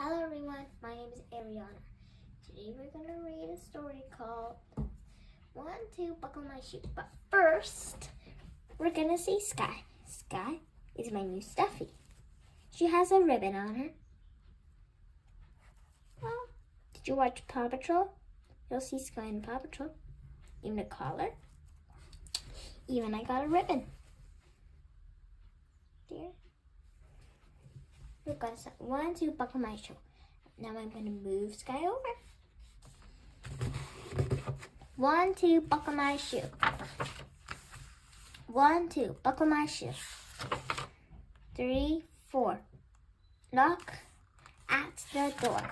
Hello everyone, my name is Ariana. Today we're going to read a story called One, Two, Buckle My Shoe. But first, we're going to see Sky. Sky is my new stuffy. She has a ribbon on her. Well, did you watch Paw Patrol? You'll see Sky in Paw Patrol. Even a collar. Even I got a ribbon. There. We've got some. 1, 2, buckle my shoe. Now I'm going to move Sky over. 1, 2, buckle my shoe. 1, 2, buckle my shoe. 3, 4, knock at the door.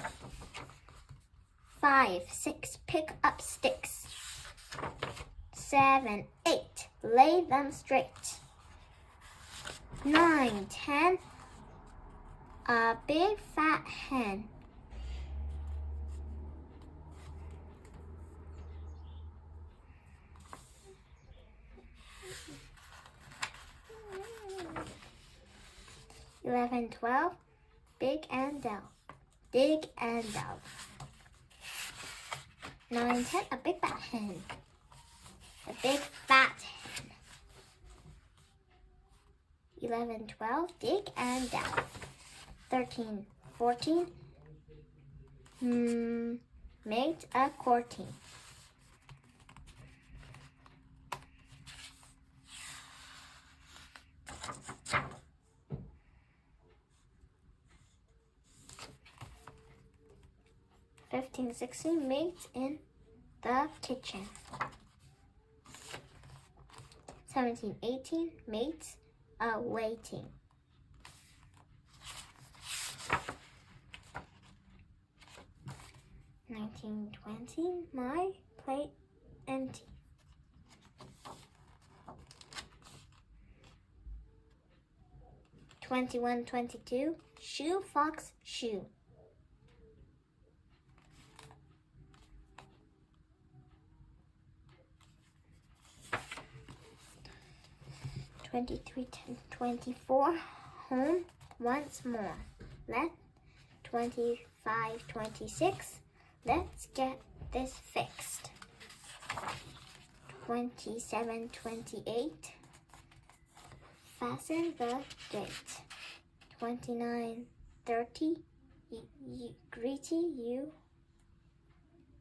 5, 6, pick up sticks. 7, 8, lay them straight. 9, 10, a big fat hen. 11, 12, big and delve. Dig and delve. 9, 10, a big fat hen. A big fat hen. 11, 12, dig and delve. 13, 14, mate a courting. 15, 16, mates in the kitchen. 17, 18, mates waiting. 19, 20, my plate empty. 21, 22, shoe, fox, shoe. 23, 24, home once more. 25, 26, let's get this fixed. 27, 28, fasten the gate. 29, 30, greety, you,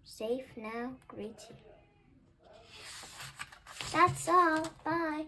safe now, greety. That's all, bye.